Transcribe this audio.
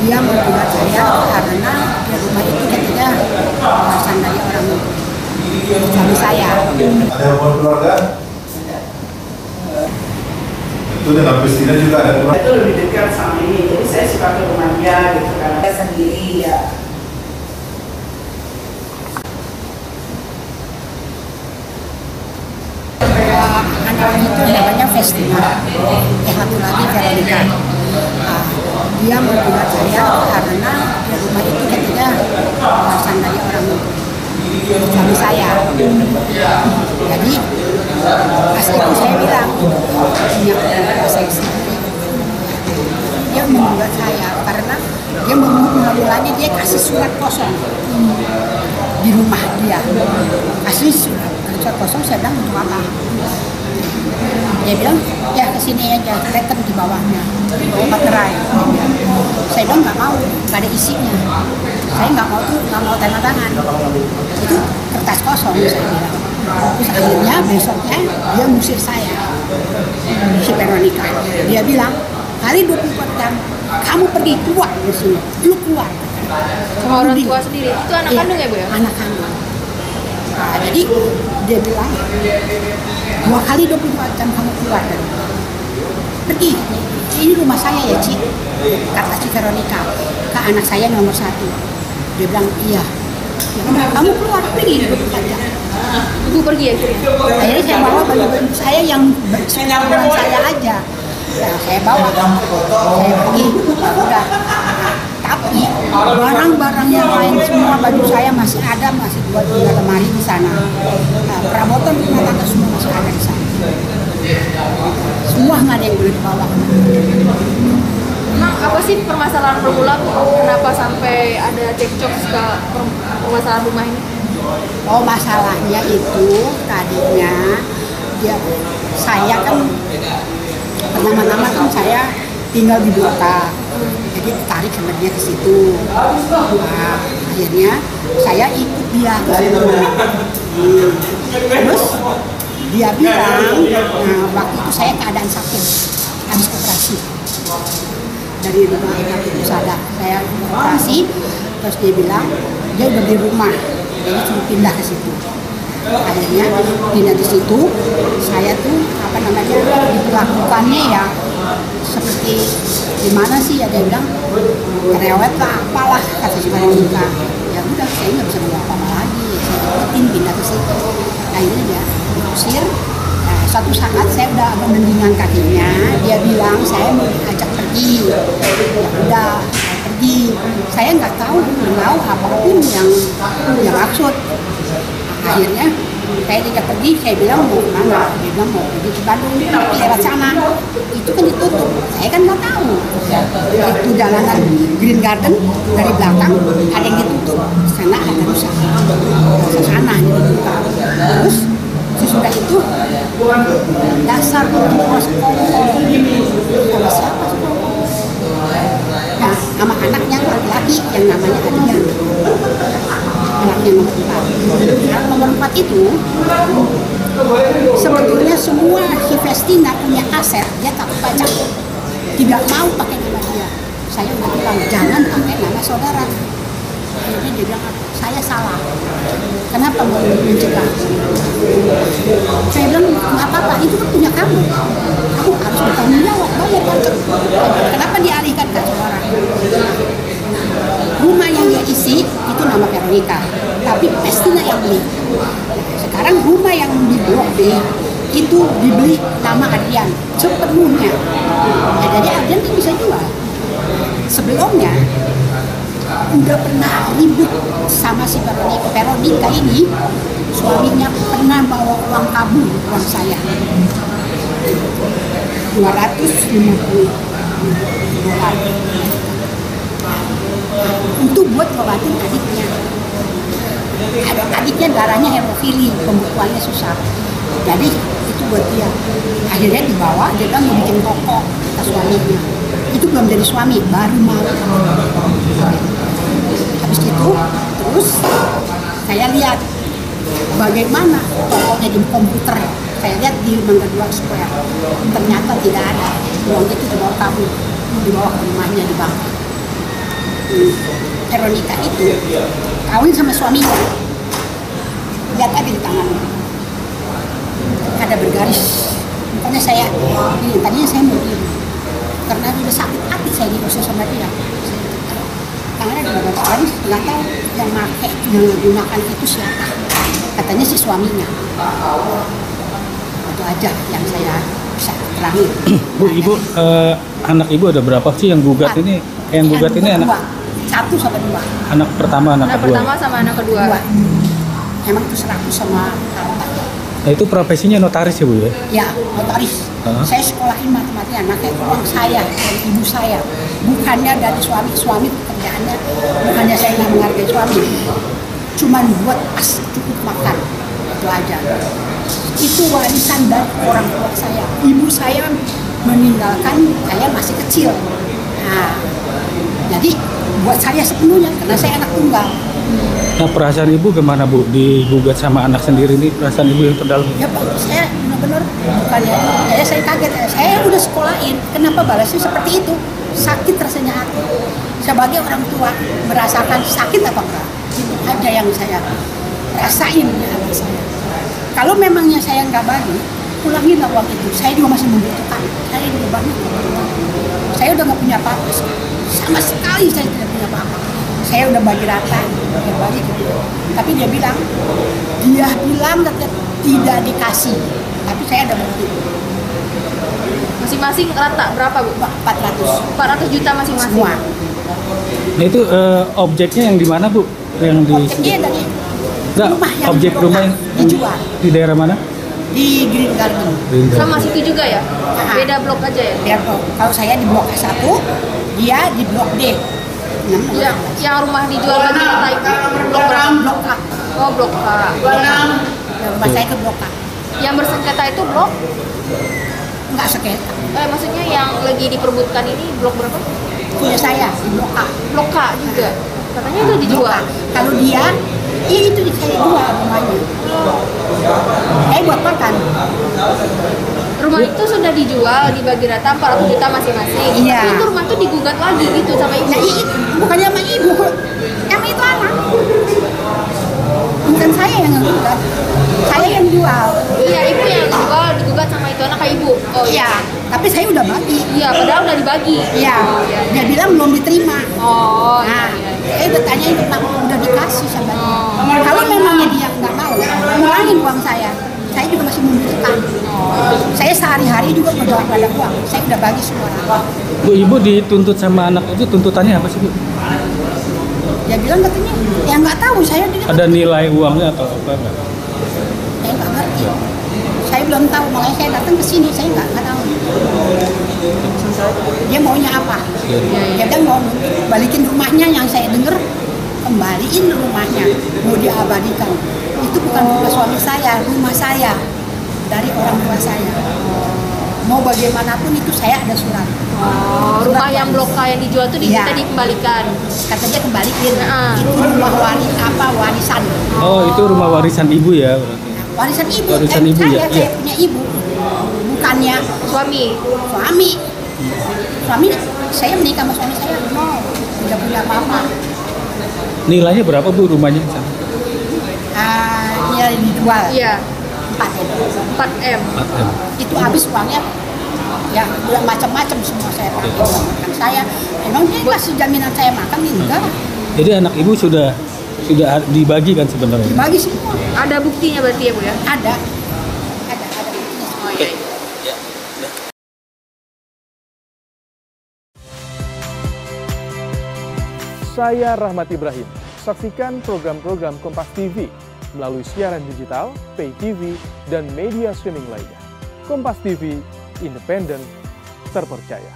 dia menggugat saya karena di rumah itu ketika sandari orang suami saya. Ada hubungan keluarga? Itu dengan Pristina juga ada keluarga? Itu lebih dekat sama ini, jadi saya suka ke rumah dia gitu kan. Saya sendiri ya. Anak itu namanya Festina, satu lagi Veronica. Dia menggugat saya karena di rumah itu ketika sandari orang suami saya. Jadi pas itu saya bilang punya saya sendiri. Dia menggugat saya karena dia mengulangi, dia kasih surat kosong di rumah dia, kasih surat kosong. Saya bilang untuk apa? Dia bilang ya kesini aja, retem di bawahnya, di bawah materai. Saya bilang nggak mau, nggak ada isinya. Saya nggak mau tanda tangan. Itu kertas kosong, saya bilang. Terus akhirnya besoknya dia ngusir saya, si Veronica. Dia bilang kali 24 jam kamu pergi keluar dari sini, lu keluar. Sama orang tua sendiri, itu anak kandung ya Bu ya? Anak kandung. Nah, jadi dia bilang 2 kali 24 jam kamu keluar dari pergi. Ini rumah saya ya Ci, kata si Veronica ke anak saya nomor 1. Dia bilang iya. Ya udah kamu keluar pergi 24 jam. Ibu pergi ya? Akhirnya saya bawa baju-baju saya yang bersenaman saya aja. Ya, saya bawa, saya pergi. Udah. Tapi barang-barang yang lain semua, baju saya masih ada, masih buat di lemari di sana. Nah, perabotan rumah tangga semua masih ada di sana. Semua nggak ada yang boleh dibawa. Emang apa sih permasalahan bermula kenapa sampai ada cekcok ke permasalahan rumah ini? Oh, masalahnya itu tadinya saya kan pertama-tama kan saya tinggal di Blota, jadi tertarik sama dia ke situ. Nah, akhirnya saya ikut dia ke situ. Terus dia bilang, nah, waktu itu saya keadaan sakit, habis operasi dari rumah sakit Pusada. Saya operasi, terus dia bilang dia udah di rumah, jadi suruh pindah ke situ. Akhirnya pindah di situ, saya tuh diperlakukannya ya seperti gimana sih, ada yang bilang kerewet lah, apalah kata si Veronica. Ya udah, saya nggak bisa bilang apa-apa lagi, saya ikutin pindah ke situ. Akhirnya dia diusir. Nah, suatu saat saya udah agak mendingan kakinya, dia bilang saya mau diajak pergi. Ya udah, saya pergi. Saya nggak tahu apapun yang maksud. Akhirnya saya diajak pergi, saya bilang mau kemana? Dia bilang mau pergi ke Bandung, tapi lewat sana. Itu kan ditutup, saya kan nggak tahu. Itu jalanan Green Garden dari belakang ada yang ditutup, sana ada rusak, ke sana dibuka. Terus sesudah itu dasar sama siapa sih? Nah, sama anaknya laki-laki yang namanya Adian. Anaknya nomor 4 itu sebetulnya semua si Festina punya aset, dia takut pajak, tidak mau pakai nama dia. Saya udah bilang jangan pakai nama saudara. Akhirnya dia bilang saya salah, kenapa mau mencegah? Saya bilang nggak apa-apa, itu kan punya kamu harus bertanggung jawab, bayar pajak. Kenapa dialihkan ke saudara? Rumah yang dia isi itu nama Veronica, tapi Festina yang beli. Sekarang rumah yang di Blok B itu dibeli nama Adrian sepenuhnya. Ya, jadi Adrian tuh bisa jual. Sebelumnya udah pernah ribut sama si Veronica ini, suaminya pernah bawa uang kabur, uang saya 250 dolar. Itu buat ngobatin adiknya. Adiknya darahnya hemofili, pembekuannya susah. Jadi itu buat dia. Akhirnya dibawa, dia kan mau bikin toko ke suaminya. Itu belum jadi suami, baru mau. Habis itu, terus saya lihat bagaimana tokonya di komputer. Saya lihat di Mangga 2 Square. Ternyata tidak ada. Uang itu dibawa kabur, dibawa ke rumahnya di Bangka. Veronica itu kawin sama suaminya. Lihat aja di tangannya. Ada bergaris. Makanya saya, ini tadinya saya mau diem. Karena udah sakit hati saya diusir sama dia. Tangannya ada bergaris, nggak tahu yang menggunakan itu siapa. Katanya si suaminya. Itu aja yang saya bisa terangin. Bu, ibu, anak ibu ada berapa sih yang gugat ini? Yang gugat ini anak? 1 sampai 2. Anak pertama, anak kedua. pertama sama anak kedua. Emang itu 100 sama harta. Nah, itu profesinya notaris ya Bu ya? Ya, notaris. Saya sekolahin mati-matian, pakai uang saya dari ibu saya. Bukannya dari suami pekerjaannya, bukannya saya nggak menghargai suami. Cuman buat pas cukup makan, itu aja. Itu warisan dari orang tua saya. Ibu saya meninggalkan saya masih kecil. Nah, jadi buat saya sepenuhnya, karena saya anak tunggal. Nah, perasaan ibu gimana Bu? Digugat sama anak sendiri ini, perasaan ibu yang terdalam? Ya Pak, saya benar-benar bukannya, ya saya kaget. Saya udah sekolahin, kenapa balasnya seperti itu? Sakit rasanya hati. Sebagai orang tua merasakan sakit apa enggak? Itu aja yang saya rasain di hati saya. Kalau memangnya saya nggak bagi, pulanginlah uang itu. Saya juga masih membutuhkan. Saya juga banyak. Saya udah nggak punya apa-apa. Sama sekali saya tidak punya apa-apa. Saya udah bagi rata, dia bagi gitu. Tapi dia bilang tetap tidak dikasih. Tapi saya ada bukti. Masing-masing rata berapa Bu? 400 juta masing-masing. Semua. Nah, itu objeknya yang di mana Bu? Yang di Objeknya dari Enggak, rumah yang objek rumah yang dijual di daerah mana? di Green Garden. Sama situ juga ya? Beda blok aja ya? Dia kalau saya di blok A1, dia di blok D. Yang rumah dijual bagi rata itu blok berapa? Blok A. Oh, blok A. Rumah saya ke blok A. Yang bersengketa itu blok? Enggak sengketa. Maksudnya yang lagi diperbutkan ini blok berapa? Punya saya di blok A. Blok A juga. Katanya udah Blok dijual. A. Kalau dia, itu saya jual rumahnya. Buat makan. Rumah itu sudah dijual dibagi rata 400 juta masing-masing. Iya. Tapi itu rumah tuh digugat lagi gitu sama ibu. Nah, bukannya sama ibu, emang itu anak. Bukan saya yang menggugat, saya yang jual. Iya, ibu yang jual digugat sama itu anak ke ibu. Oh Iya, tapi saya udah bagi. Iya, padahal udah dibagi. Iya, dia bilang belum diterima. Oh, Nah, iya. saya udah tanyain tentang udah dikasih sama dia. Kalau memangnya dia nggak mau, ngulangin uang saya. Saya juga masih membutuhkan. Saya sehari-hari juga berdoa pada uang. Saya udah bagi semua orang. Bu, ibu dituntut sama anak itu, tuntutannya apa sih Bu? Dia bilang katanya, ya nggak tahu. Saya dia Ada nilai uangnya atau apa enggak? saya nggak ngerti. Saya belum tahu, makanya saya datang ke sini. Saya nggak tahu. Dia maunya apa? Dia bilang mau balikin rumahnya yang saya dengar, kembaliin rumahnya, mau diabadikan. Itu bukan rumah suami saya, rumah saya dari orang tua saya. Mau bagaimanapun itu saya ada surat. Rumah yang blok A yang dijual tuh Iya. kita dikembalikan. Katanya kembaliin. Nah. Itu rumah warisan. Oh, itu rumah warisan ibu ya berarti. Warisan ibu. Warisan ibu ya? Saya Iya. punya ibu. Bukannya Suami. Suami saya menikah sama suami saya, tidak punya apa-apa. Nilainya berapa Bu rumahnya? Dia dijual Iya, 4 4M. 4M. itu habis uangnya ya udah macam-macam semua saya pakai uang makan saya. Emang dia kasih jaminan saya makan enggak? Jadi anak ibu sudah dibagi kan sebenarnya? Dibagi semua. Ada buktinya berarti ya Bu ya? Ada buktinya. Oh iya. Saya Rahmat Ibrahim. Saksikan program-program Kompas TV melalui siaran digital, pay TV, dan media streaming lainnya. Kompas TV, independen, terpercaya.